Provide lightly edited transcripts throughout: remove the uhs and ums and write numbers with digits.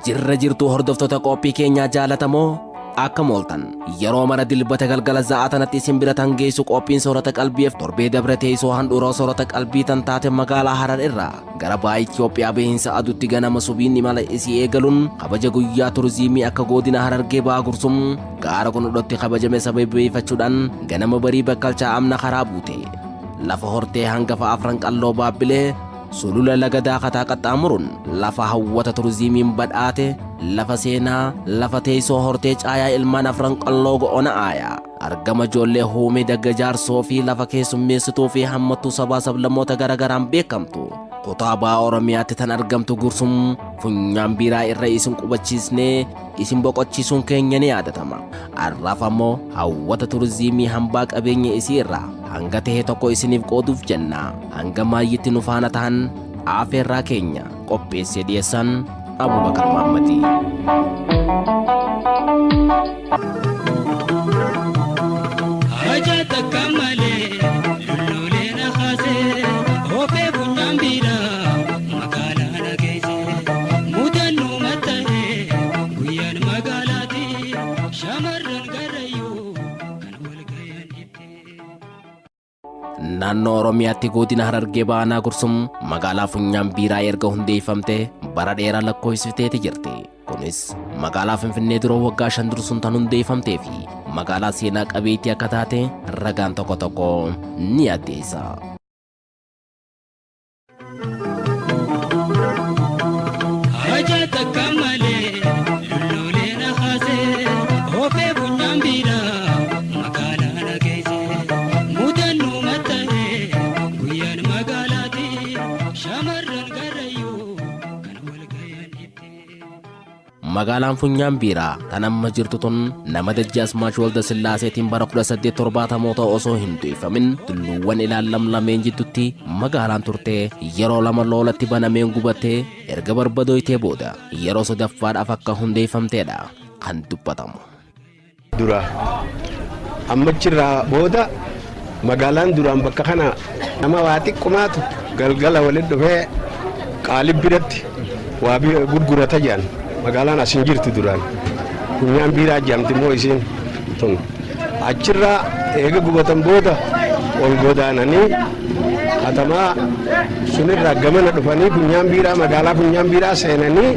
jirra jirtuu hordoftoota qophii keenyaa jaalatamoo akka mooltan yeroo mara dilbata galgala za'aatanatti isin bira tan geessu qophiin soorata qalbiif torbee dabre teessoo handhuuroo soorata qalbii tan taate magaalaa Harar irraa gara baay'ee Itoophiyaa beehinsa aduutti ganama subiin imala isii eegaluun kabaja guyyaa turizimii akka godina Harargee ba'aa gursum gaara qundhudhootti kabajame sababeeffachuudhaan ganama barii bakkalchaa amna karaa buute lafa hortee hangafa afran qalloo baabbilee sulula lagadaa kataa qaxxaamuruun lafa hawwata turizimiin badhaate lafa seenaa lafa teessoo hortee caayaa ilmaan afran qalloo go'ona aayaa argama ijoollee hoomee dagga jaarsoo fi lafa keessummeessituu fi hammattuu sabaa sablammoota garagaraan beekamtu kutaa ba'aa Oromiyaatti tan argamtu gursum funyaan biiraa irra isin qubachiisnee isin boqochiisuun keenya ni yaadatama. Arraaf ammoo hawwata turizimii hambaa qabeenya isii irraa hanga ta'e tokko isiniif qooduuf jenna. Hanga maayyitti nu faana ta'an afeerraa keenya qopheessee dhiyeessan Abubakar Mahammadi. Naannoo Oromiyaatti godina Harargee ba'aa gursum magaalaa funyaan biiraa erga hundeeffamte bara dheeraa lakkoofsifteeti jirti. Kunis magaalaa Finfinnee dura waggaa 5 dursuun tan hundeeffamtee fi magaalaa seenaa qabeettii akka taate ragaan tokko tokko ni addeessa. Magaalaan funyaan biiraa tan amma jirtu tun nama Dajjaasmaach Walda Sillaaseetiin bara 1870 osoo hin du'ifamin tulluuwwan ilaallam lameen jidduutti magaalaan turtee yeroo lama loolatti banameen gubattee erga barbadooytee booda yeroo sadaffaadhaaf akka hundeeffamteedha kan dubbatamu. Dura ammachirraa booda magaalaan duraan bakka kana nama waa xiqqomaatu galgala waliin dhufee qaalib biratti waa gurgurata jedhan. Magaalaan asin jirtu duraan funyaan biiraa jedhamti moo isiin tun achirraa eega gubatan booda ol godaananii katamaa sunirraa gamana dhufanii funyaan biiraa magaalaa funyaan biiraa seenanii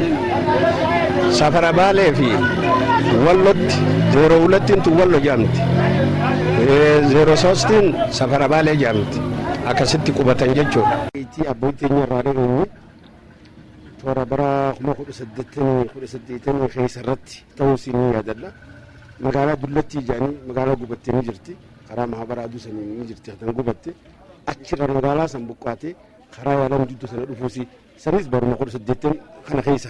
safara baalee fi wallotti 02 tun wallo jedhamti 03 safara baalee jedhamti akkasitti qubatan jechuudha. Abbootiin irraa dhageenye Tora bara kuma 18 keessatti ta'uu siin yaadalla. Magaalaa Dullatti jaanii magaalaa gubattee ni jirti. Karaa mahabara aduu sanii ni jirti kan gubatte. Achirra magaalaa san buqqaatee karaa yaalan jidduu sana dhufuusi. Sanis baruma 18 kana keessa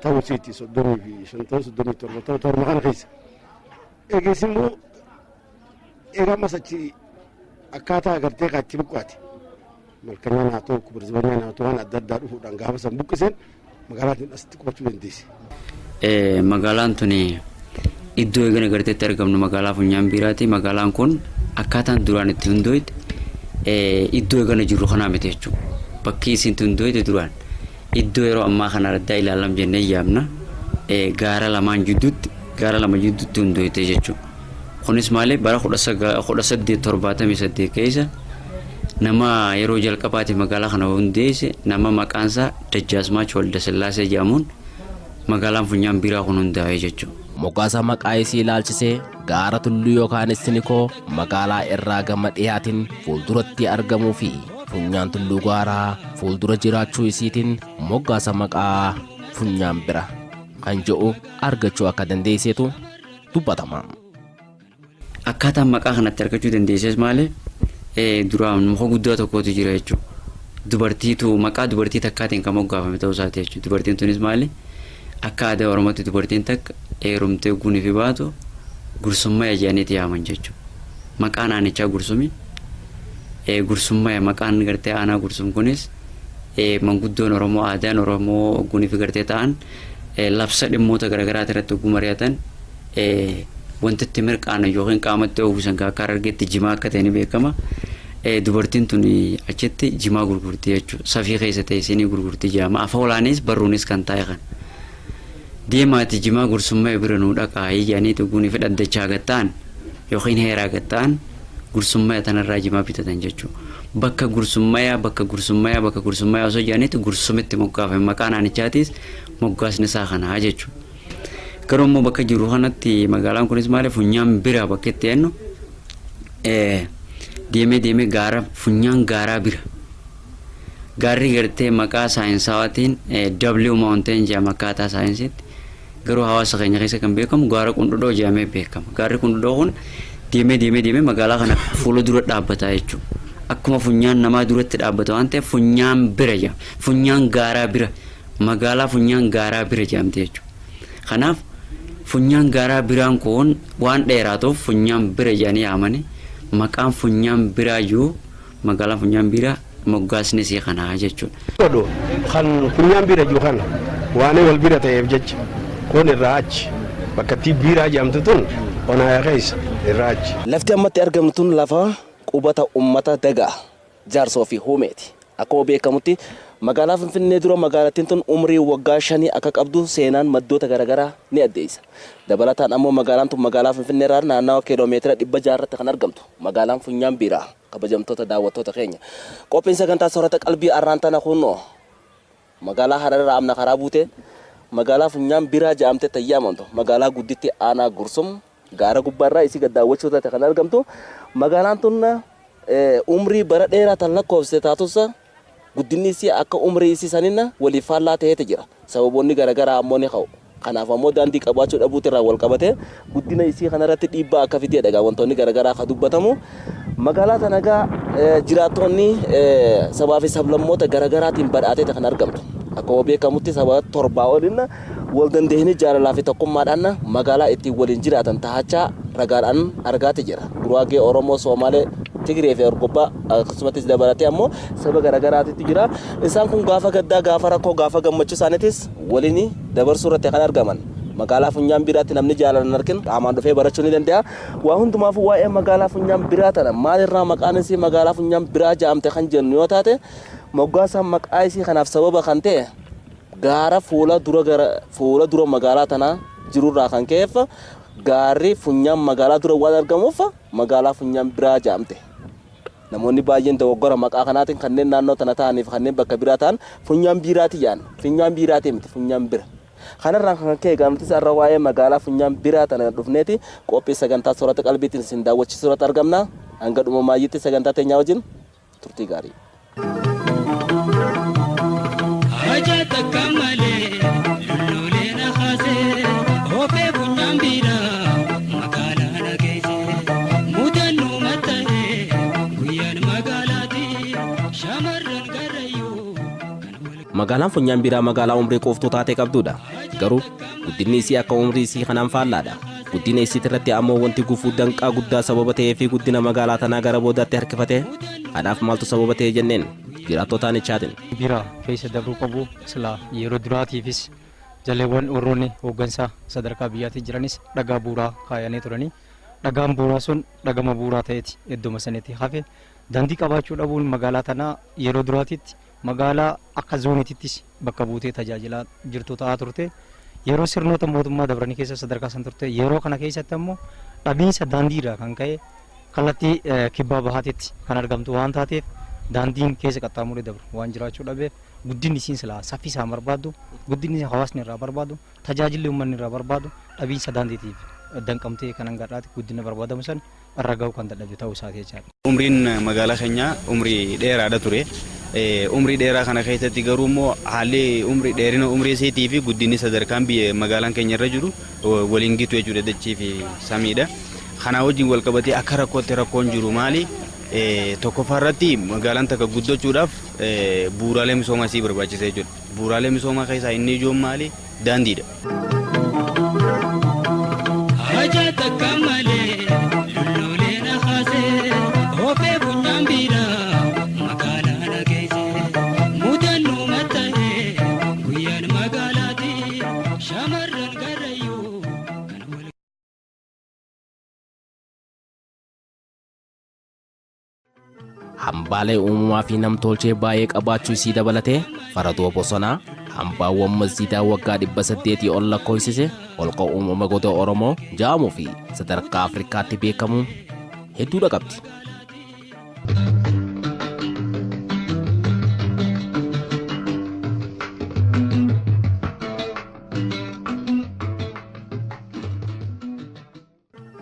ta'uu siiti 35 torba kana keessa. Eegas immoo eega masachi akkaataa agartee kaatti buqqaate. Malkanya naatoo kuburzibanya naatoo waan adda addaa dhufuudhaan gaafa san buqqiseen magaalaatiin asitti qubachuu dandeesse. Magaalaan tuni iddoo eegana garteetti argamnu magaalaa funyaan biiraati. Magaalaan kun akkaataan duraan itti hundooyte iddoo eegana jirru kanaa miti jechuudha. Bakki isin hundooyte duraan iddoo yeroo ammaa kana addaa ilaalam jennee yaamna gaara lama jidduutti hundooyte jechuudha. Kunis malee bara 1878 keessa nama yeroo jalqabaati magaalaa kana hundeesse nama maqaansaa Dajjaasmaach Walda Sillaasee jedhamuun magaalaan funyaan biiraa kun hundaa'e jechuudha. Moggaasa maqaa isii ilaalchisee gaara tulluu yookaan istinikoo magaalaa irraa gama dhiyaatiin fuulduratti argamuu fi funyaan tulluu gaaraa fuuldura jiraachuu isiitiin moggaasa maqaa funyaan bira kan jedhu argachuu akka dandeessetu dubbatama. Akkaataan maqaa kanatti argachuu dandeesses malee duraan muka guddaa tokkotu jira jechuudha. Dubartiitu maqaa dubartii takkaatiin kan moggaafame ta'uu isaati jechuudha. Dubartiin tunis maali? Akka aadaa Oromootti dubartiin takka heerumtee guunii fi baatu gursummaa jedhaniiti yaaman jechuudha. Maqaan aanichaa gursumi. Gursummaa maqaan gartee aanaa gursum kunis manguddoon Oromoo aadaan Oromoo guunii fi gartee ta'an labsa dhimmoota garaagaraa irratti oguu mari'atan wanti itti mirqaana yookiin qaamatti oomishan akka argetti jimaa akka ta'e ni beekama. Dubartiin tun achitti jimaa gurgurtii jechuudha. Safii keessa ta'e isinii gurgurtii jedhama. Afa olaanis barruunis kan taa'e kan. deemaati jimaa gursummaa bira nuu dhaqaa yaanii tuguuni fedhaddachaa gattaan yookiin heeraa gattaan gursummaa tanarraa jimaa bitatan jechuudha. Bakka gursummaa osoo jaaniitu gursumitti moggaafame maqaan aanichaatis moggaasni isaa kanaa jechuudha. Garuu immoo bakka jiru kanatti magaalaan kunis maaliif funyaan bira bakka itti eenyu deemee gaara funyaan gaaraa bira. Gaarri gartee maqaa saayinsawaatiin W Mountain jedhama akkaataa saayinsiitti. Garuu hawaasa keenya keessa kan beekamu gaara qundhudhoo jedhamee beekama. Gaarri qundhudhoo kun deemee magaalaa kana fuula dura dhaabbataa jechuudha. Akkuma funyaan namaa duratti dhaabbata waan ta'eef funyaan bira jedhama. Funyaan gaaraa bira. Magaalaa funyaan gaaraa bira jedhamte jechuudha. Kanaaf funyaan gaaraa biraan kun waan dheeraatuuf funyaan bira jedhanii yaamani. Maqaan funyaan biraa jiru magaalaa funyaan biraa moggaasni isii kanaa jechuudha. Kan funyaan bira jiru kana waan wal bira ta'eef jecha kun irraa achi bakka itti biiraa jedhamtu tun onaa keessa irraa achi. Lafti ammatti argamtu tun lafa qubata ummata dagaa jaarsoo fi huumeeti. Akkuma beekamutti magaalaa Finfinnee dura magaalattiin tun umrii waggaa 5 akka qabdu seenaan maddoota garaagaraa ni addeessa. Dabalataan ammoo magaalaan tun magaalaa Finfinnee irraa naannawaa kiiloomeetira 600 irratti kan argamtu. Magaalaan funyaan biraa kabajamtoota daawwattoota keenya. Qophiin sagantaa soorata qalbii arraantana kunoo magaalaa Hararraa amna karaa buute magaalaa funyaan biraa jedhamte tayyaamantu magaalaa gudditti aanaa Gursum gaara gubbaarraa isii gaddaawwachuutti kan argamtu. Magaalaan tun umrii bara dheeraa tan lakkoofsite taatusa guddinni isii akka umrii isii sanina waliif faallaa ta'eeti jira. Sababoonni garaagaraa ammoo ni ka'u. Kanaaf ammoo daandii qabaachuu dhabuutirraa wal qabate guddina isii kanarratti dhiibbaa akka fidee dhagaa wantoonni garaagaraa kan dubbatamu. Magaalaa tanagaa jiraattonni sabaa fi sablammoota garaagaraatiin badhaatee kan argamtu. Akkuma beekamutti saba torbaa olin wal dandeenye jaalalaa fi tokkummaadhaan magaalaa ittiin waliin jiraatan tahachaa ragaadhaan argaati jira. Guraagee, Oromoo, Somaalee, Tigree fi Orgobbaa akkasumas dabalatee ammoo saba garaagaraatitti jira. Isaan kun gaafa gaddaa, gaafa rakkoo, gaafa gammachuu isaaniitis waliin dabarsuu irratti kan argaman. Magaalaa funyaan biraatti namni jaalalan arkin qaamaan dhufee barachuu ni danda'a. Waa hundumaaf waa'ee magaalaa funyaan biraa tana maalirraa maqaan isii magaalaa funyaan biraa jedhamte kan jennu yoo taate moggaasaan maqaa isii kanaaf sababa kan ta'e gaara fuula dura magaalaa tanaa jirurraa kan ka'eef gaarri funyaan magaalaa dura waan argamuuf magaalaa funyaan biraa jedhamte. Namoonni baay'een dogoggora maqaa kanaatiin kanneen naannoo tana ta'aniif kanneen bakka biraa ta'an funyaan biraati jedhan. Funyaan biraati miti funyaan bira. Kanarraan kan ka'e gaamtis irra waa'ee magaalaa funyaan biraa tana dhufneeti qophii sagantaa soorata qalbiitiin isin daawwachiisuu irratti argamna. Hanga dhuma maayyitti sagantaa teenyaa wajjin turtii gaarii. Magaalaan funyaan biraa magaalaa umrii qooftuu taatee qabdudha. Garuu guddinni isii akka umrii isii kanaan faallaadha. Guddina isii irratti ammoo wanti gufuu danqaa guddaa sababa ta'ee fi guddina magaalaa tanaa gara boodaatti harkifate kanaaf maaltu sababa ta'e jenneen jiraattotaan ichaatiin. Biraa keessa dabruu qabu silaa yeroo duraatiifis jaleewwan warroonni hooggansaa sadarkaa biyyaatii jiranis dhagaa buuraa kaayanii turanii dhagaan buuraa sun dhagama buuraa ta'eeti iddoo sanitti hafe daandii qabaachuu dhabuun magaalaa tanaa yeroo duraatiitti magaalaa akka zoonitittis bakka buutee tajaajilaa jirtu ta'aa turte. Yeroo sirnoota mootummaa dabranii keessa sadarkaa san turte yeroo kana keessatti ammoo dhabiinsa daandiirraa kan ka'e kallattii kibbaa bahaatitti kan argamtu waan taateef daandiin keessa qaxxaamuree dabru waan jiraachuu dhabeef guddinni isiin silaa saffisaa barbaadu guddinni hawaasni irraa barbaadu tajaajilli uummanni irraa barbaadu dhabiinsa daandiitiif danqamtee kan hangadhaati guddina barbaadamu san irra ga'uu kan dadhabe ta'uu isaati jechaadha. Umriin magaalaa keenyaa umrii dheeraadha ture. Umrii dheeraa kana keessatti garuu immoo haalli dheerina umrii isheetii fi guddinni sadarkaan biyya magaalaan keenya irra jiru waliin gitu jechuudha dachii fi samiidha. Kanaa wajjin wal qabatee akka rakkootti rakkoon jiru maali? Tokkoffaarratti magaalaan takka guddachuudhaaf bu'uuraalee misoomaa isii barbaachisa jechuudha. Bu'uuraalee misoomaa keessaa inni ijoon maali? Daandiidha. hambaalee uumamaa fi nam-tolchee baay'ee qabaachuu isii dabalatee faradoo bosonaa, hambaawwan masjiidaa waggaa 800 ol lakkoofsise, holqa uumama goda Oromoo jedhamuu fi sadarkaa Afrikaatti beekamu hedduudha qabdi.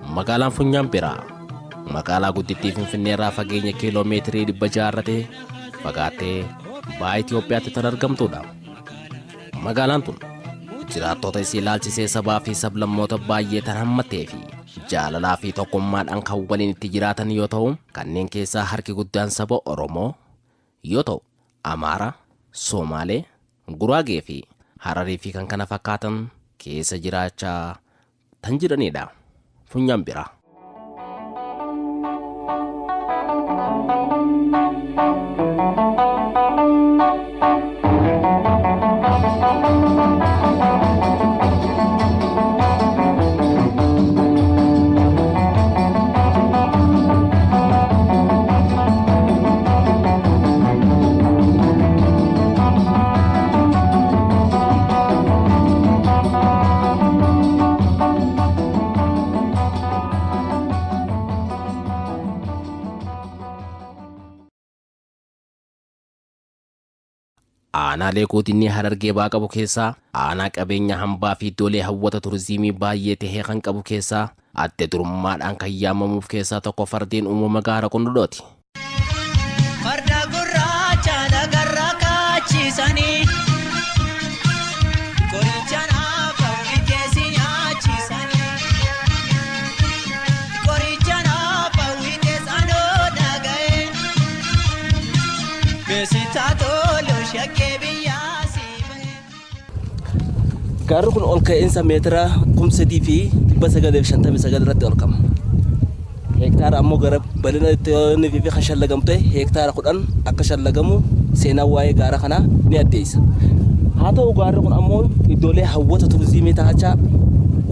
Magaalaan Funyaan biraa magaalaa guddittii Finfinnee irraa fageenya kiiloomeetirii 600 irratti fagaattee baha Itoophiyaatti kan argamtudha. Magaalaan tun jiraattota isii ilaalchisee sabaa fi sablammoota baay'ee tan hammattee fi jaalalaa fi tokkummaadhaan kan waliin itti jiraatan yoo ta'u, kanneen keessaa harki guddaan saba Oromoo yoo ta'u, Amaara, Somaalee, Guraagee fi Hararii fi kan kana fakkaatan keessa jiraachaa tan jiranidha. Funyaan biraa. Aanaalee godinni Harargee baa qabu keessaa aanaa qabeenya hambaa fi iddoolee hawwata turizimii baay'ee tahee kan qabu keessaa adda durummaadhaan kan yaamamuuf keessaa tokko Fardeen uumama gaara qundhudhooti. Farda gurraacha lagarraa kaachisanii qorichaan afaan keessi nyaachisanii qorichaan afaan keessanoo dhaga'ee beeksisaa toluu shakkee biyyaasii bahee. Gaarri kun ol ka'insa meetira 3,959 irratti ol kama. Hektaara ammoo gara bal'ina itti fi kan shallagamte hektaara 10 akka shallagamu seenaa waa'ee gaara kanaa ni addeessa. Haa ta'u gaarri kun ammoo iddoolee hawwata turizimii ta'achaa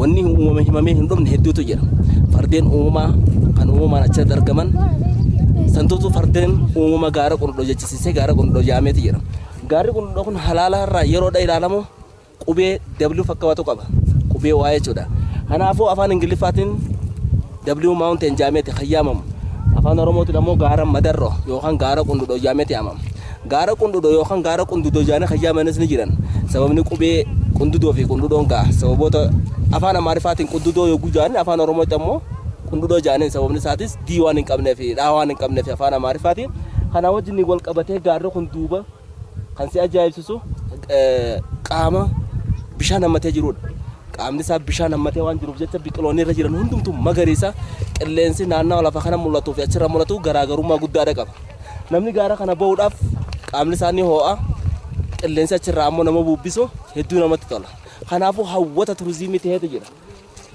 wanni uumame himamee hin dhumne hedduutu jira. Fardeen uumamaa kan uumamaan achirratti argaman santuutu Fardeen uumama gaara qundhudhoo jechisiisee gaara qundhudhoo jedhameeti jira. Gaarri qundhudhoo kun halaala irraa yeroodha ilaalamu qubee W fakkaatu qaba. Qubee waa jechuudha. Kanaafuu afaan Ingiliffaatiin W mountain jedhameeti kan yaamamu. Afaan Oromootiin ammoo gaara madarroo yookaan gaara qundhudhoo jedhameeti yaamama. Gaara qundhudhoo yookaan gaara qundhudhoo jedhanii kan yaamanis ni jiran. Sababni qubee qundhudhoo fi qundhudhoon gaa sababoota afaan Amaariffaatiin qundhudhoo yogguu jedhanii afaan Oromootti ammoo qundhudhoo jedhanii sababni isaatis D waan hin qabnee fi dhaa waan hin qabnee fi afaan Amaariffaatiin kana wajjin wal qabatee gaarri kun duuba kan si ajaa'ibsiisu qaama bishaan hammatee jirudha. Qaamni isaa bishaan hammatee waan jiruuf jecha biqiloonni irra jiran hundumtuu magariisa qilleensi naannoo lafa kana mul'atuu fi achirra mul'atu garaagarummaa guddaadha qaba. Namni gaara kana ba'uudhaaf qaamni isaanii ho'a qilleensi achirraa ammoo nama bubbisu hedduu namatti tola. Kanaafuu hawwata turizimii ta'eetu jira.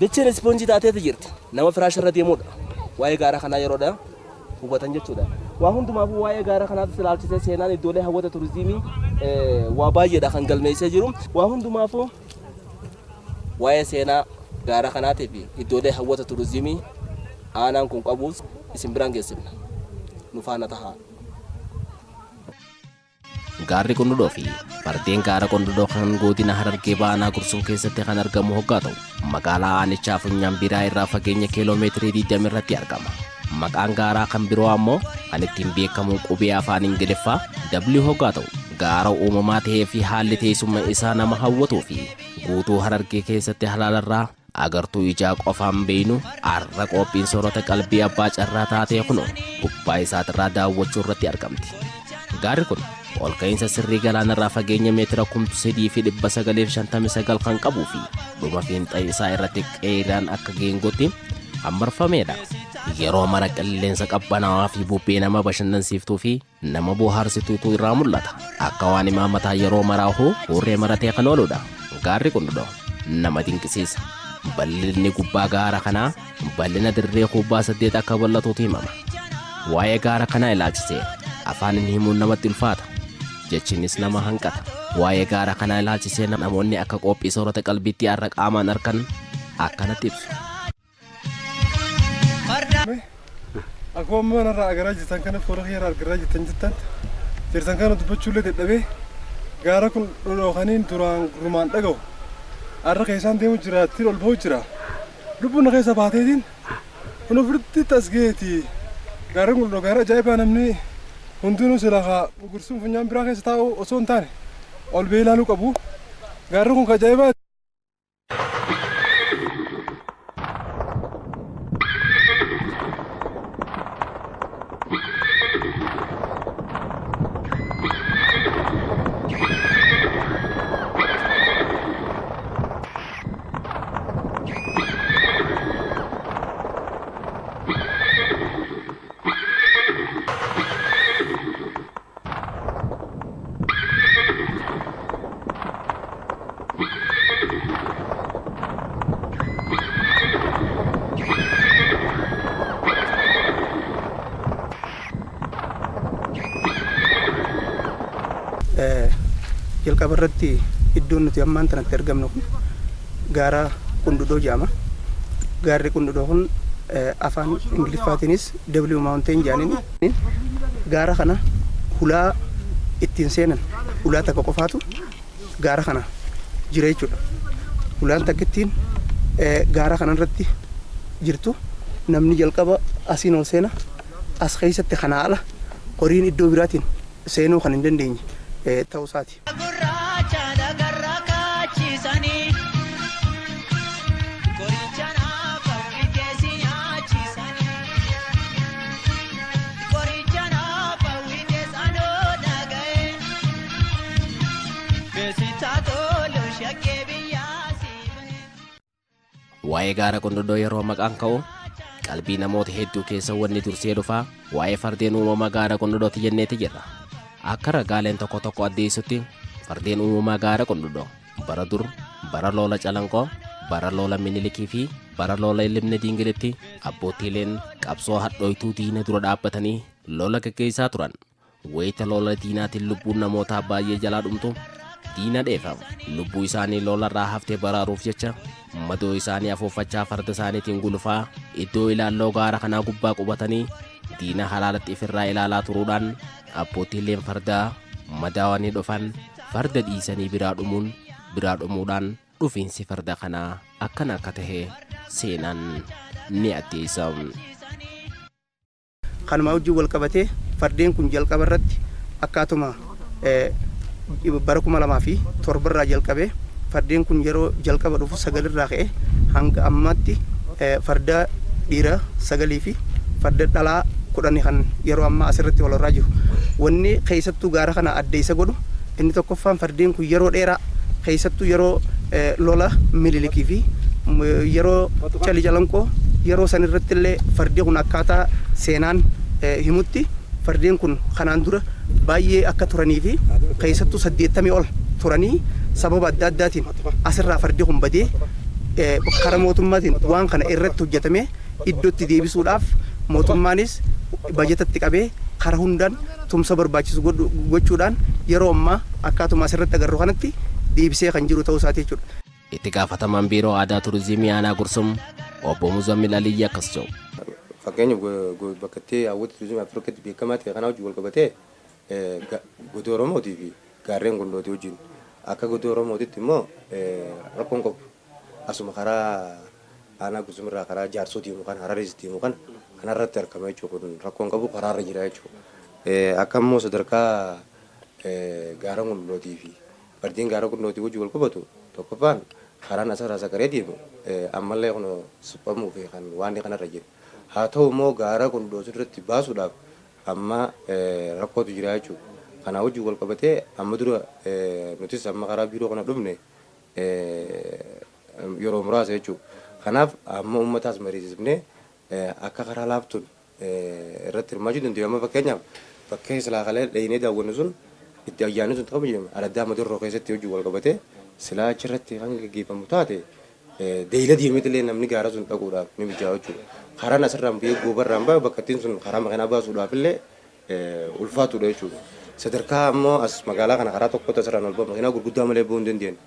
Dacheen ispoonjii taateetu jirti. Nama firaasha irra deemudha. Waa'ee gaara kanaa yeroodha hubatan jechuudha. Waa hundumaafuu waa'ee gaara kanaatti ilaalchisee seenaan iddoolee hawwata turizimii waa baay'eedha kan galmeessee jiru. Waa hundumaafuu waa'ee seenaa gaara kanaatii fi iddoolee hawwata turizimii aanaan kun qabuus isin biraan geessifna. Nu faana tahaa. Gaarri qundhudhoo fi Fardeen gaara qundhudhoo kan godina Harargee baanaa Gursum keessatti kan argamu hoggaa ta'u, magaalaa aanichaa Funyaan biraa irraa fageenya kiiloomeetirii 20 irratti argama. Maqaan gaaraa kan biroo ammoo kan ittiin beekamu qubee afaan Ingiliffaa W hoggaa ta'u, gaara uumamaa ta'ee fi haalli teessuma isaa nama hawwatuu fi guutuu Harargee keessatti halaalarraa agartuu ijaa qofaan beeynu arra qophiin soorata qalbii abbaa carraa taatee kunoo gubbaa isaatirraa daawwachuu irratti argamti. Gaarri kun ol ka'iinsa sirrii galaanarraa fageenya meetira 3,959 kan qabuu fi dhuma fiinxa isaa irratti qeeraan akka geengootti hammarfameedha. Yeroo mara qilleensa qabbanaawaa fi bubbee nama bashannansiiftuu fi nama bohaarsituutu irraa mul'ata. Akka waan imaammataa yeroo maraahu hurree maratee kan ooludha. Gaarri qundhudhoo nama dinqisiisa. Bal'inni gubbaa gaara kanaa bal'ina dirree kubbaa 8 akka bal'atuutu himama. Waa'ee gaara kanaa ilaalchisee afaan himuun namatti ulfaata. Jechinis nama hanqata. Waa'ee gaara kanaa ilaalchisee namoonni akka qophii soorata qalbiitti har'a qaamaan arkan akkanatti ibsu. Akkuma mana irraa agaraa jirtan kana fuula kee irraa argaa jirtan jirtan kana dubbachuullee dadhabee gaara kun dhodhookaniin duraan rumaan dhaga'u har'a keessaan deemu jira ittiin ol ba'u jira lubbuun na keessa baateetiin kun ofirratti tasgeeti gaara kun gaara ajaa'ibaa namni hundinuu silaa gursuun funyaan biraa keessa taa'u osoo hin taane ol ba'ee ilaaluu qabu gaarri kun ajaa'ibaa. jalqaba irratti iddoon nuti ammaan tanatti argamnu kun gaara qundhudhoo jedhama. Gaarri qundhudhoo kun afaan ingiliffaatiinis W Mountain jedhaniin gaara kana hulaa ittiin seenan hulaa takka qofaatu gaara kana jira jechuudha. Hulaan takka ittiin gaara kana irratti jirtu namni jalqaba asiin ol seena as keessatti kana ala horiin iddoo biraatiin seenuu kan hin dandeenye ta'uu isaati. Waa'ee gaara qundhudhoo yeroo maqaan ka'u qalbii namoota hedduu keessa wanni dursee dhufaa waa'ee fardeen uumama gaara qundhudhooti jenneeti jedha. Akka ragaaleen tokko tokko addeessutti fardeen uumamaa gaara qundhudhoo bara dur bara loola calanqoo bara loola minilikii fi bara loola ilibne diingilitti abboottiileen qabsoo hadhooytuu diina dura dhaabbatanii loola gaggeessaa turan. Wayita loola diinaatiin lubbuun namootaa baay'ee jalaa dhumtu diina dheefamu lubbuu isaanii loolarraa haftee baraaruuf jecha madoo isaanii afuuffachaa farda isaaniitiin gulufaa iddoo ilaalloo gaara kanaa gubbaa qubatanii diina halaalatti ifirraa ilaalaa turuudhaan abboottiileen fardaa madaawanii dhufan farda dhiisanii biraa dhumuudhaan dhufiinsi farda kanaa akkana akka tahe seenaan ni addeessa. Kanumaa wajjin wal qabatee fardeen kun jalqaba irratti akkaatuma bara 2007 irraa jalqabee fardeen kun yeroo jalqaba dhufu 9 irraa ka'e hanga ammaatti farda dhiiraa 9 fi farda dhalaa 10 kan yeroo ammaa asirratti wal irraa jiru. Wanni keessattuu gaara kana addeessa godhu inni tokkoffaan fardeen kun yeroo dheeraa keessattuu yeroo lola mililikii fi yeroo cali calanqoo yeroo san irratti illee fardeen kun akkaataa seenaan himutti fardeen kun kanaan dura baay'ee akka turanii fi keessattuu 80 ol turanii sababa adda addaatiin asirraa fardeen kun badee karaa mootummaatiin waan kana irratti hojjetamee iddootti deebisuudhaaf mootummaanis bajetatti qabee karaa hundaan tumsa barbaachisu gochuudhaan yeroo ammaa akkaatuma asirratti agarru kanatti deebisee kan jiru ta'uu isaati jechuudha. Itti gaafatamaan biiroo aadaa turizimii aanaa Gursum obbo Muzammil Aliyyi akkas jedhu. Fakkeenyaaf bakka itti hawwata turizimii Afrikaatti beekamaa ta'e kanaa wajjin wal qabatee goda Oromootii fi gaarreen qundhootii wajjin akka goda Oromootitti immoo rakkoon qabu asuma karaa aanaa Gursum irraa karaa jaarsoo deemu kan Hararis deemu kan kanarratti argama jechuudha. Kun rakkoon qabu karaarra jira jechuudha. Akka immoo sadarkaa gaara qundhootii fi fardeen gaara qundhootii wajjin wal qabatu tokkoffaan karaan asirraa sagaree deemu ammallee kun suphamuu fi kan waan kanarra jiru. Haa ta'u immoo gaara qundhootii irratti baasuudhaaf amma rakkootu jira jechuudha. Kanaa wajjin wal qabatee amma dura nutis amma karaa biiroo kana dhufne yeroo muraasa jechuudha. Kanaaf amma uummataas mariisifnee akka karaa laaftuun irratti hirmaachuu danda'u. Amma fakkeenyaaf bakkee silaa kalee dhayinee daawwannu sun itti ayyaanni sun qabu adda madurroo keessatti wajjin wal qabatee silaa achirratti kan gaggeeffamu taate deeyila diimeetillee namni gaara sun dhaquudhaaf ni mijaa'u jechuudha. Karaan asirraan biyya goobarraan ba'a bakka ittiin sun karaa makiinaa baasuudhaaf illee ulfaatudha jechuudha. Sadarkaa ammoo as magaalaa kana karaa tokkotti asirraan ol ba'a makiinaa gurguddaa malee bu'uu hin dandeenye.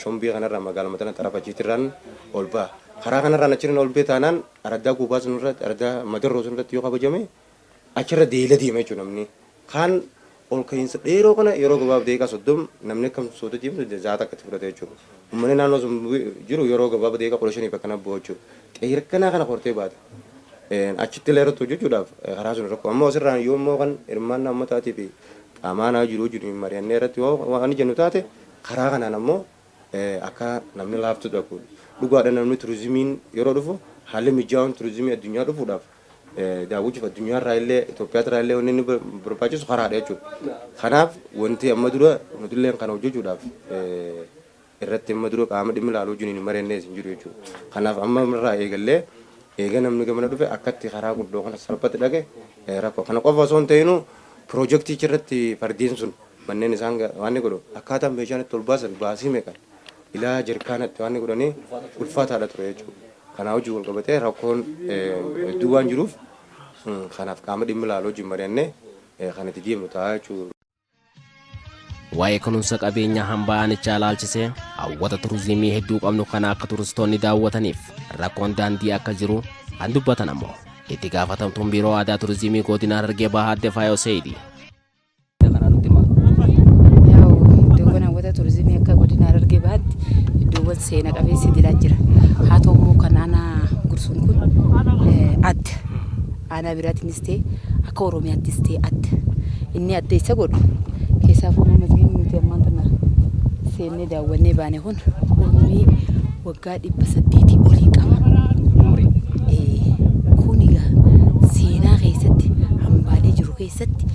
Shombii kanarraa magaalaa matana xarafa achiitirraan ol ba'a. karaa kanarraan achirra ol beetaanaan araddaa gubbaa sunirratti araddaa madarroo sunirratti yoo kabajame achirra deela deema jechuudha namni kaan ol ka'iinsa dheeroo kana yeroo gabaaf deeqaa 30 namni akkam soota deemtu zaata akkatti fudhate jechuudha. Uummanni naannoo sun jiru yeroo gabaaf deeqaa 15 bakka nabboo jechuudha. Qeyyira kana hortee baata. Achitti leeratu jechuudhaaf karaa sun rakkoo amma asirraan yoo immoo kan hirmaannaa uummataatii fi qaamaanaa jiru mari'annee irratti waan jennu taate karaa kanaan ammoo akka namni laaftu dhaquudha. Dhugaadha namni turizimiin yeroo dhufu haalli mijaa'uun turizimii addunyaa dhufuudhaaf daawwichuuf addunyaarraa illee Itoophiyaarraa illee wanni inni barbaachisu karaadha jechuudha. Kanaaf wanti amma dura nutillee kana hojjechuudhaaf irratti amma dura qaama dhimmi ilaaluu wajjin mari'annee hin jiru jechuudha. Kanaaf amma irraa eegallee eega namni gamana dhufe akkatti karaa guddoo kana salphatti dhage rakkoo kana qofa osoo hin ta'inu piroojeektii achirratti Fardeen sun manneen isaan waan godhu akkaataan meeshaan itti ol baasan baasii meeqan ilaa jirkaanatti waan godhanii ulfaataadha ture jechuudha. Kanaa hojii wal qabatee rakkoon hedduu waan jiruuf kanaaf qaama dhimmi ilaaluu wajjin mari'annee kan itti deemnu ta'a jechuudha. Waa'ee kunuunsa qabeenyaa hambaanichaa ilaalchisee hawwata turizimii hedduu qabnu kana akka turistoonni daawwataniif rakkoon daandii akka jiru kan dubbatan ammoo itti gaafatamtuun biiroo aadaa turizimii godina Harargee Bahaa Adde Faayoo Seeyidii. Iddoowwan hawwata turizimii akka godina Harargee Bahaatti iddoowwan seena qabeessi dilaa jira. Haa ta'u immoo kan aanaa Gursuun kun adda. Aanaa biraatiinis ta'e akka Oromiyaattis ta'e adda. Inni adda isa godhu keessaafuu masgiin nuti ammaan tana seennee daawwannee baane kun umurii waggaa 800 olii qaba. Kun egaa seenaa keessatti hambaalee jiru keessatti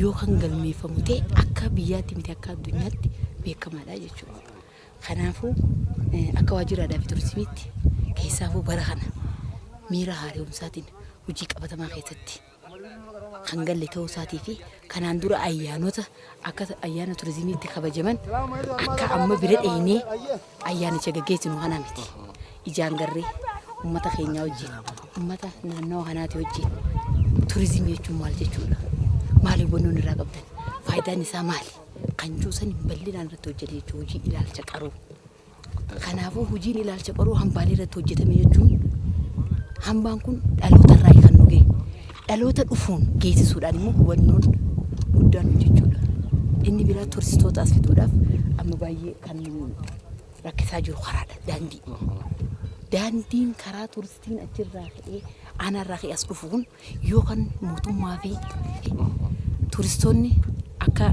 yoo kan galmeeffamu ta'e akka biyyaatti miti akka addunyaatti beekamaadha jechuudha. Kanaafuu akka waajjira aadaa fi turizimiitti keessaafuu bara kana miira haaromsaatiin hojii qabatamaa keessatti kan galle ta'uu isaatii fi kanaan dura ayyaanota akka ayyaana turizimiitti kabajaman akka amma bira dheenee ayyaanicha gaggeessinu kana miti. Ijaan garree uummata keenyaa wajjin uummata naannoo kanaati wajjin turizimii jechuun maal jechuudha? Maali wannoon irraa qabdan? Faayidaan isaa maali? Kan cuusan hin bal'inaan irratti hojjete jechuudha hojii ilaalcha qaruu. Kanaafuu hojiin ilaalcha qaruu hambaalee irratti hojjetame jechuun hambaan kun dhaloota irraa kan nu ga'e. Dhaloota dhufuun geessisuudhaan immoo hubannoon guddaan hojjechuudha. Inni biraa turistootaas fiduudhaaf amma baay'ee kan rakkisaa jiru karaadha daandii. Daandiin karaa turistiin achirraa ka'ee aanaarraa ka'ee as dhufuun yookaan mootummaa fi turistoonni akka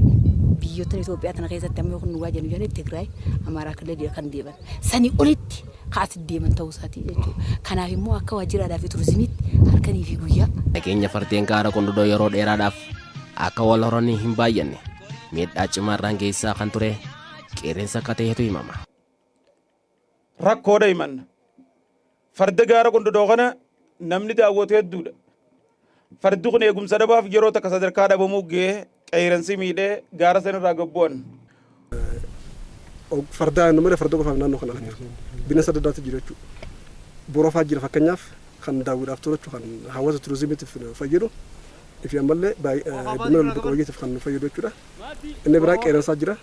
biyyoota Itoophiyaa tana keessatti amma yookaan nuwaa jennu jedhanii Tigraay Amaaraa killee kan deeman sanii olitti kaas deeman ta'uu isaatii jechuudha. Kanaaf immoo akka waajjira aadaa fi turizimiitti halkanii fi guyyaa nageenya fardeen gaara qundhudhoo yeroo dheeraadhaaf akka wal horanii hin baay'anne miidhaa cimaarraan geessaa kan ture qeerransa akka ta'etu himama. Rakkoodha himanna. Farda gaara qundhudhoo kana namni daawwatu hedduudha. Fardi kun eegumsa dhabaaf yeroo takka sadarkaa dhabamuu ga'ee qeerransi miidhee gaara sanarraa gabbu'an. Fardaa namni farda qofaaf naannoo kana jiru. Bineensa adda addaatu jira jechuudha. Borofaa jira fakkeenyaaf kan daawwiidhaaf tolchu kan hawwata turizimiitiif fayyadu. Ifi ammallee dhimma lubbu qabeeyyiitiif kan fayyadu jechuudha. Inni biraa qeerransaa jira.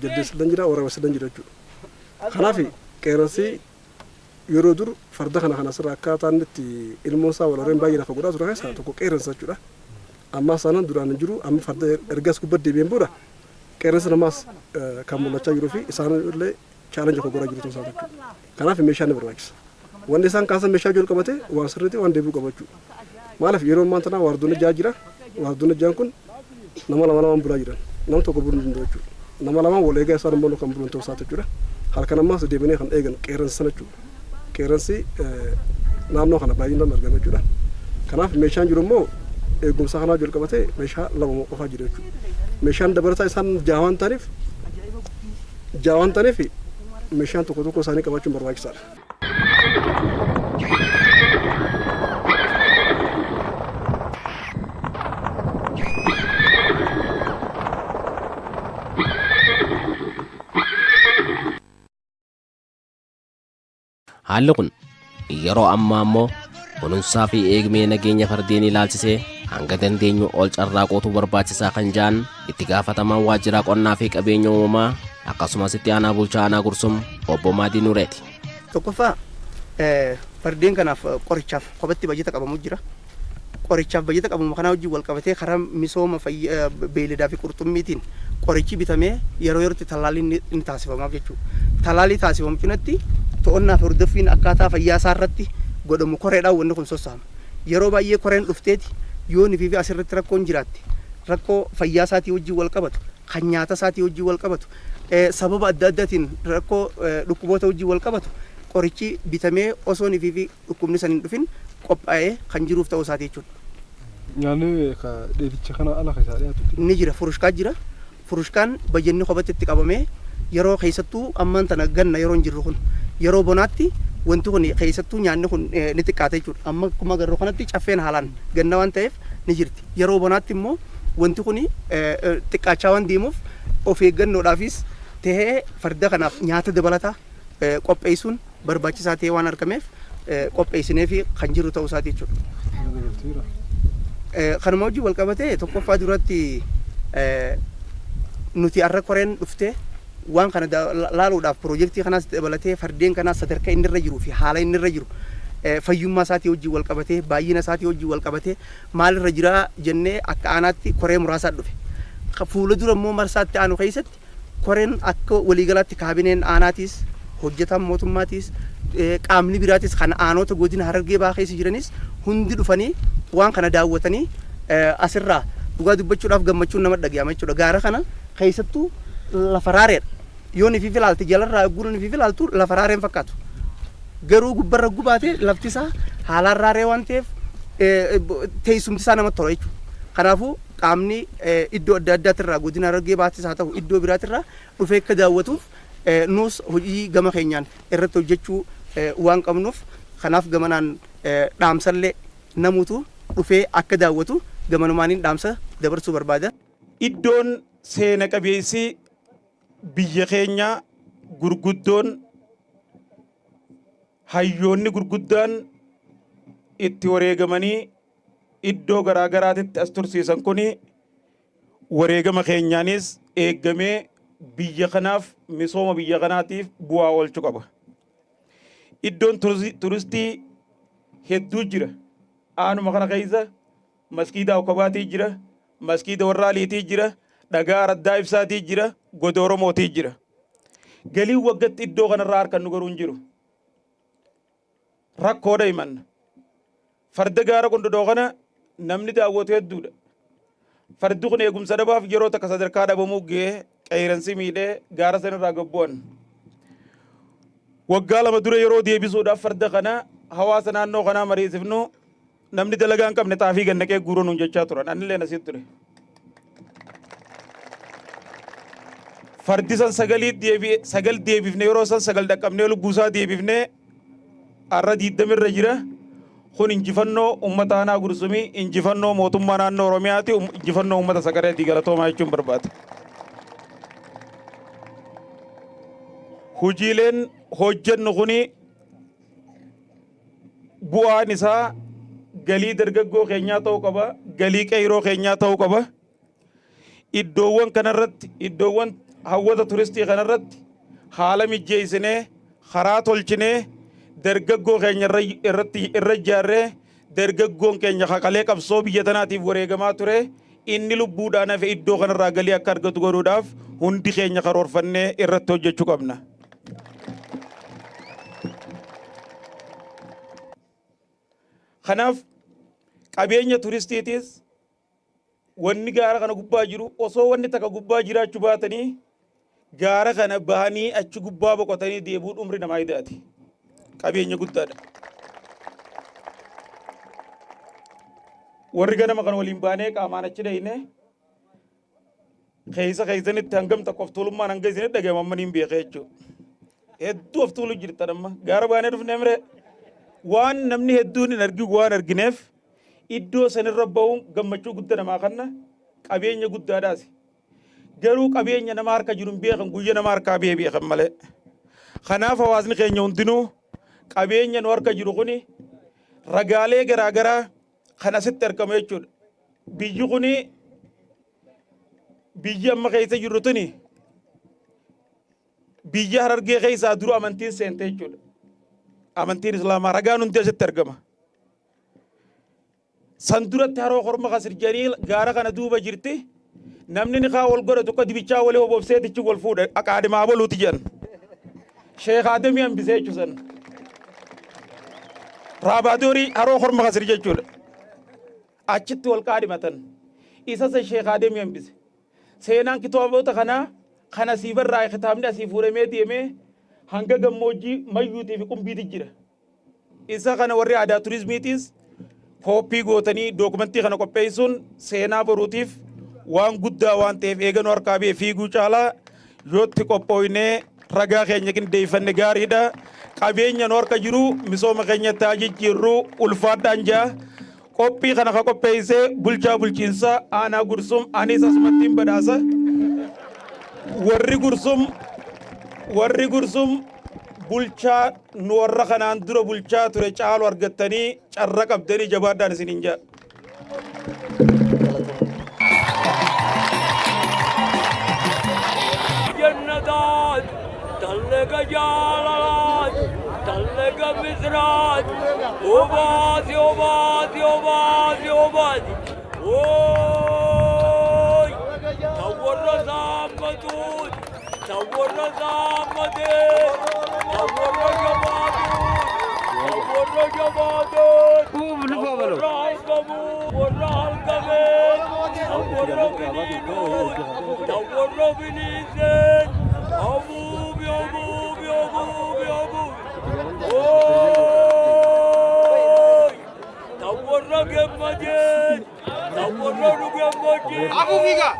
Jaldeessadhaan jira waraabessadhaan jira jechuudha. Kanaaf qeerransi yeroo dur farda kana asirraa akkaataan itti ilmoon isaa wal horeen baay'ee lafa godhaa ture keessaa tokko qeerransa jechuudha. Amma sanan duraan jiru amma farda ergas gubbaa deebi'een booda qeerransi namaas kan mul'achaa jiruu fi isaan illee chaalenjii akka godhaa jiru ta'uu isaa jechuudha. Kanaaf meeshaan ni barbaachisa. Wanni isaan kaasan meeshaa ijoo qabatee waan sirriitti waan deebi'uu qaba jechuudha. Maaliif yeroo ammaan tanaa waardoonni ja'a jira. Waardoonni ja'an kun nama lama bulaa jiran. Nama tokko buluu hin danda'u jechuudha. Nama lama wal eegaa isaan immoo kan buluun ta'uu isaa jechuudha. Halkan ammaas deebiinee kan eegan qeerransi sana jechuudha. Qeerransi naannoo kana baay'inaan argama jechuudha. Kanaaf meeshaan jiru immoo eegumsa kanaa ijoo qabatee meeshaa lama qofaa jira jechuudha. Meeshaan dabalataa isaan ja'a waan ta'aniif meeshaan tokko isaanii qabaachuun barbaachisaadha. Haalli kun yeroo ammaa immoo kunuunsaa fi eegumsa nageenya fardeen ilaalchisee hanga dandeenyu ol carraaquutu barbaachisaa kan jedhan itti gaafatamaan waajjira qonnaa fi qabeenya uumamaa akkasumas itti aanaa bulchaa aanaa Gursum obbo Maadii Nuureeti. Tokkoffaa fardeen kanaaf qorichaaf kophatti bajeta qabamu jira. Qorichaaf bajeta qabamu kana hojii wal qabatee karaa misooma beeyladaa fi qurxummiitiin qorichi bitamee yeroo yerootti tallaalliin ni taasifamaaf jechuudha. Tallaallii taasifamu cinatti to'annaa fi hordoffiin akkaataa fayyaa isaa irratti godhamu koreedhaan wanni kun sossaama. Yeroo baay'ee koreen dhufteeti yoo ni fi asirratti rakkoon jiraatti rakkoo fayyaa isaatii wajjin wal qabatu kan nyaata isaatii wajjin wal qabatu sababa adda addaatiin rakkoo dhukkuboota wajjin wal qabatu qorichi bitamee osoo ni fi dhukkubni san hin dhufin qophaa'ee kan jiruuf ta'uu isaati jechuudha. Nyaanni dheedicha kana ala keessaa dhiyaatu ni jira. Furushkaa jira. Furushkaan bajanni kophatti itti qabamee yeroo keessattuu ammaan tana ganna yeroo hin jirru kun yeroo bonaatti wanti kun keessattuu nyaanni kun ni xiqqaata jechuudha. Amma akkuma agarru kanatti caffeen haalaan ganna waan ta'eef ni jirti. Yeroo bonaatti immoo wanti kun xiqqaachaa waan deemuuf of eeggannoodhaafis tahee farda kanaaf nyaata dabalataa qopheessuun barbaachisaa ta'ee waan argameef qopheessinee fi kan jiru ta'uu isaati jechuudha. Kanuma wajjin wal qabatee tokkoffaa duratti nuti har'a koreen dhuftee waan kana laaluudhaaf piroojeektii kanaas dabalatee fardeen kanaas sadarkaa inni irra jiruu fi haala inni irra jiru fayyummaa isaatii wajjin wal qabatee baay'ina isaatii wajjin wal qabatee maalirra jiraa jennee akka aanaatti koree muraasaa dhufe. Fuula dura immoo marsaatti aanu keessatti koreen akka waliigalaatti kaabineen aanaatiis hojjetaan mootummaatiis qaamni biraatis kan aanota godina Harargee Bahaa keessa jiranis hundi dhufanii waan kana daawwatanii asirraa dhugaa dubbachuudhaaf gammachuun nama dhaga'ama jechuudha. Gaara kana keessattuu lafa raareedha. Yoo ni filaalti jalarraa gurra ni filaaltu lafa raareen fakkaatu. Garuu gubbarra gubaatee lafti isaa haalaan raaree waan ta'eef teessumti isaa namatti tola jechuudha. Kanaafuu qaamni iddoo adda addaatirraa godina Harargee Bahaattis haa ta'u iddoo biraatirraa dhufee akka daawwatuuf nus hojii gama keenyaan irratti hojjechuu waan qabnuuf kanaaf gamanaan dhaamsallee namuutu dhufee akka daawwatu gamanumaaniin dhaamsa dabarsuu barbaada. Iddoon seena qabeessi biyya keenya gurguddoon hayyoonni gurguddaan itti wareegamanii iddoo garaa garaatitti as tursiisan kuni wareegama keenyaanis eeggamee biyya kanaaf misooma biyya kanaatiif bu'aa oolchuu qaba. Iddoon turistii hedduu jira. Aanuma kana keessa maskiida Awkabaatii jira, maskiida Warraaliitii jira, dhagaa Araddaa Ibsaatii jira, goda Oromootii jira. Galii waggaatti iddoo kanarraa harkan nu garuu hin jiru. Rakkoodha himanna. Farda gaara qundhudhoo kana namni daawwatu hedduudha. Fardi kun eegumsa dhabaaf yeroo takka sadarkaa dhabamuu ga'ee qeeransi miidhee gaara sanarraa gabbu'an. Waggaa lama dura yeroo deebisuudhaaf farda kana hawaasa naannoo kanaa mariisifnu namni dalagaa hin qabne xaafii gannaqee guuruu nuun jechaa turan. Anillee nasitti ture. Fardi san sagal deebifne yeroo san sagal dhaqqabnee lubbuusaa deebifnee har'a 20 irra jira. Kun injifannoo uummata aanaa Gursumii, injifannoo mootummaa naannoo Oromiyaati, injifannoo uummata Sagareetii galatoomaa jechuun barbaada. Hojiileen hojjennu kuni bu'aan isaa galii dargaggoo keenyaa ta'uu qaba, galii qeyroo keenyaa ta'uu qaba. Iddoowwan kanarratti, iddoowwan hawwata turistii kanarratti haala mijjeessinee, karaa tolchinee dargaggoo keenya irra ijaarree dargaggoon keenya haqalee qabsoo biyya tanaatiif wareegamaa ture inni lubbuudhaan hafe iddoo kanarraa galii akka argatu godhuudhaaf hundi keenya karoorfannee irratti hojjechuu qabna. Kanaaf qabeenya turistiitiis wanni gaara kana gubbaa jiru osoo wanni takka gubbaa jiraachuu baatanii gaara kana bahanii achi gubbaa boqotanii deebi'uun umrii namaa hidaati. Qabeenya guddaadha. Warri ganama kana waliin baanee qaamaan achi dhayne keessanitti hangam tokko of tuulummaan hanga isinitti dhagahamamman hin beekne jechuudha. Hedduu of tuulu jirtan amma gaara baanee dhufnee mire waan namni hedduun hin argin waan argineef iddoo sanirra ba'uun gammachuu guddaa namaa kenna qabeenya guddaadhaas. Garuu qabeenya nama harka jiru hin beekan guyya nama harkaa beekan malee. Kanaaf hawaasni keenya hundinuu qabeenya nu harka jiru kuni ragaalee garaa garaa kan asitti argamu jechuudha. Biyyi kuni biyya amma keessa jirru tuni biyya Harargee keessaa dura amantiin seente jechuudha. amantiin islaamaa ragaan hundi asitti argama. San duratti haroo horma kasir jedhanii gaara kana duuba jirti. Namni ni kaa wal godhatu akka dibichaa walii obobseetichi wal fuudha akaadimaa boluuti jedhan. Sheekh Adamii hambisee jechuusan. Raabaadorii haroo horma kasir jechuudha. Achitti wal qaadimatan. Isa san Sheekh Adamii hambise. Seenaan kitaabota kanaa kana siifarraa kitaabni asii fuudhamee deemee hanga gammoojjii mayyuutii fi qumbiiti jira. Isa kana warri aadaa turizimiitiis koppii gootanii dookumentii kana qopheessuun seenaa boruutiif waan guddaa waan ta'eef eeganuu harkaa biyya fiiguu caalaa yootti qophooynee ragaa keenya qindeeffanne gaariidha. Qabeenya nu harka jiru misooma keenya taajijjiirru ulfaadhaan jaa. Qophii kana ka qopheessee bulchaa bulchiinsa aanaa Gursum anis asumattiin badhaasa. Warri Gursum bulchaa nu warra kanaan dura bulchaa ture caalu argattanii carra qabdanii jabaadhaan isiniin jaa. Jannataat tallega jaalalat tallega misraat obaasi obaasi obaasi obaasi oy tawarra saammatut tawarra saammatee tawarra jabaatut tawarra halkamuu warra halkamee tawarra biliinut tawarra biliiseen abuubi abuubi abuubi abuubi oy tawarra gemmadeen tawarra nu gemmadeen abuubiga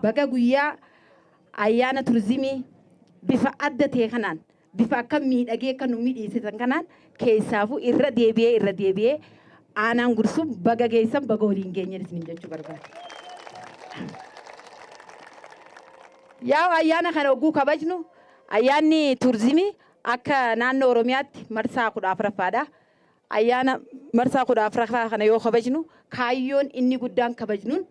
Baga guyyaa ayyaana turizimii bifa adda ta'e kanaan bifa akka miidhagee kan nu miidhagsiisan kanaan keessaafuu irra deebi'ee aanaan Gursum baga geessan baga waliin geenye isin jechuu barbaada. Yaa ayyaana kana oguu kabajnu ayyaanni turizimii akka naannoo Oromiyaatti marsaa 14ffaadha. Ayyaana marsaa 14ffaa kana yoo kabajnu kaayyoon inni guddaan kabajnuun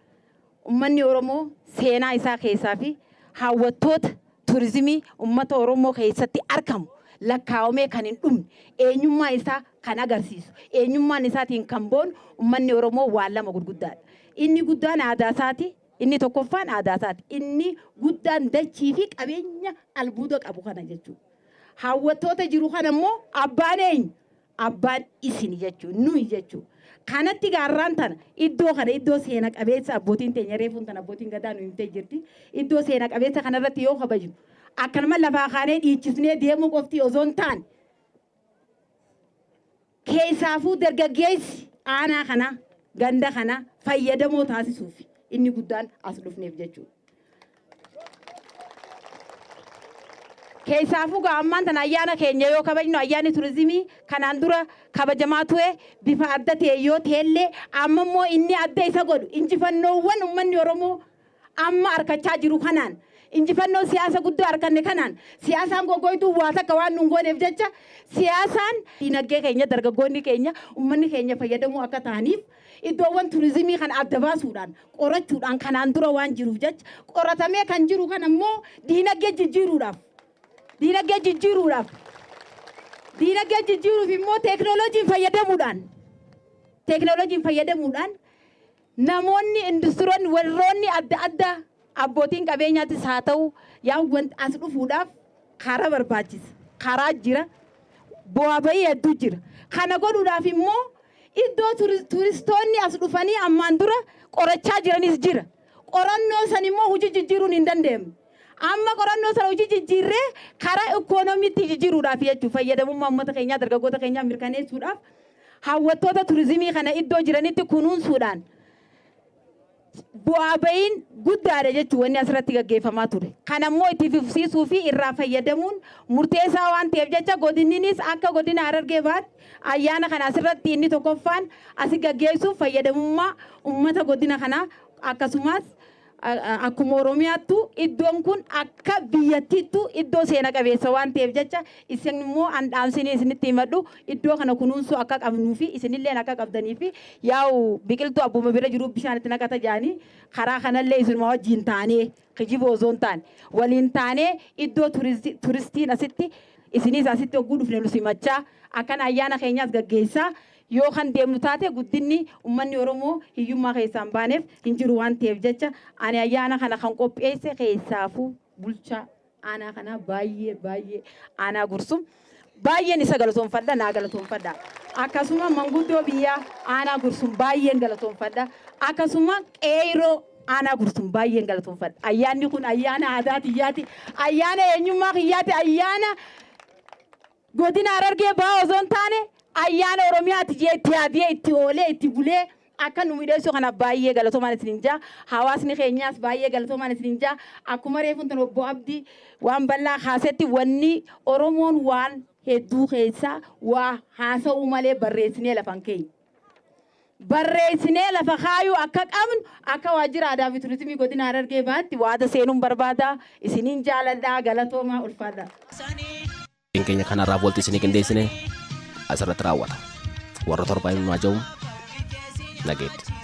ummanni Oromoo seenaa isaa keessaa fi hawwattoota turizimii ummata Oromoo keessatti argamu lakkaa'amee kan hin dhumne eenyummaa isaa kan agarsiisu eenyummaan isaatiin kan boonu ummanni Oromoo waan lama gurguddaadha. Inni guddaan aadaa isaati. Inni tokkoffaan aadaa isaati. Inni guddaan dachii fi qabeenya albuuda qabu kana jechuudha. Hawwattoota jiru kana immoo abbaan eenyu? Abbaan isin jechuudha. Nuyi jechuudha. Kanatti gaarraan tana iddoo kana iddoo seena qabeessa abbootiin teenya reefuun tana abbootiin gadaa nu himtee jirti. Iddoo seena qabeessa kanarratti yoo kabajnu akkanuma lafaa kaanee dhiichisnee deemuu qofti osoo hin taane keessaafuu dargaggeessi aanaa kana ganda kana fayyadamoo taasisuuf inni guddaan as dhufneef jechuudha. Keessaafuu gaammaan tana ayyaana keenya yoo kabajnu ayyaanni turizimii kanaan dura kabajamaa ture bifa adda ta'e yoo ta'ellee amma immoo inni adda isa godhu injifannoowwan uummanni Oromoo amma harkachaa jiru kanaan injifannoo siyaasa guddaa arganne kanaan siyaasaan gogoituu waa takka waan nu gooneef jecha siyaasaan dinagdee keenya dargaggoonni keenya uummanni keenya fayyadamuu akka ta'aniif iddoowwan turizimii kan adda baasuudhaan qorachuudhaan kanaan dura waan jiruuf jecha qoratamee kan jiru kana immoo dinagdee jijjiiruudhaaf immoo teeknooloojiin fayyadamuudhaan namoonni industiroonni warroonni adda addaa abbootiin qabeenyaatis haa ta'u yaa wanti as dhufuudhaaf karaa barbaachisa. Karaa jira. Bu'aa bahii hedduu jira. Kana godhuudhaaf immoo iddoo turistoonni as dhufanii ammaan dura qorachaa jiranis jira. Qorannoo san immoo hojii jijjiiruun hin dandeenye. Amma qorannoo sana hojii jijjiirree karaa ikoonomiitti jijjiiruudhaaf jechuudha. Fayyadamummaa uummata keenyaa dargaggoota keenyaa mirkaneessuudhaaf hawwattoota turizimii kana iddoo jiranitti kunuunsuudhaan bu'aa bahiin guddaadha jechuudha wanni asirratti gaggeeffamaa ture. Kana immoo itti fufsiisuu fi irraa fayyadamuun murteessaa waan ta'eef jecha godinninis akka godina Harargee baatti ayyaana kana asirratti inni tokkoffaan asi gaggeessuuf fayyadamummaa uummata godina kanaa akkasumas akkuma Oromiyaattu iddoon kun akka biyyattiittu iddoo seena qabeessa waan ta'eef jecha isin immoo an dhaamsinii isinitti himadhu iddoo kana kunuunsuu akka qabnuu fi isinillee akka qabdanii fi yaa'u biqiltuu abbuma bira jiru bishaan itti naqata jaanii karaa kanallee isinuma wajjin taanee kijiboo zoon taane waliin taanee iddoo turistiin asitti isinis asitti hogguu dhufne nu simachaa akkan ayyaana keenyaas gaggeessaa yoo kan deemnu taate guddinni ummanni Oromoo hiyyummaa keessaan baaneef hin jiru waan ta'eef jecha ani ayyaana kana kan qopheesse keessaafuu bulchaa aanaa kana baay'ee aanaa gursum baay'een isa galatoonfadha naa galatoonfadha akkasuma manguddoo biyyaa aanaa gursum baay'een galatoonfadha akkasuma qeeroo aanaa gursum baay'een galatoonfadha ayyaanni kun ayyaana aadaa tiyyaati ayyaana eenyummaa kiyyaati ayyaana godina Harargee ba'a osoo hin taane ayyaana Oromiyaati jee itti yaadee itti oolee itti bulee akka nu miidhagsu kana baay'ee galatoomaan isiniin jaa hawaasni keenyaas baay'ee galatoomaan isiniin jaa akkuma reefuun tan obbo Abdii waan bal'aa kaasetti wanni Oromoon waan hedduu keessaa waa haasa'uu malee barreessinee lafan keenya barreessinee lafa kaayuu akka qabnu akka waajjira aadaa fi turizimii godina Harargee baatti waada seenuun barbaada isiniin jaaladhaa galatoomaa ulfaadha. keenya kanarraa walti isinii qindeessine asirratti raawwata warra torba hin waaja'u nageetti.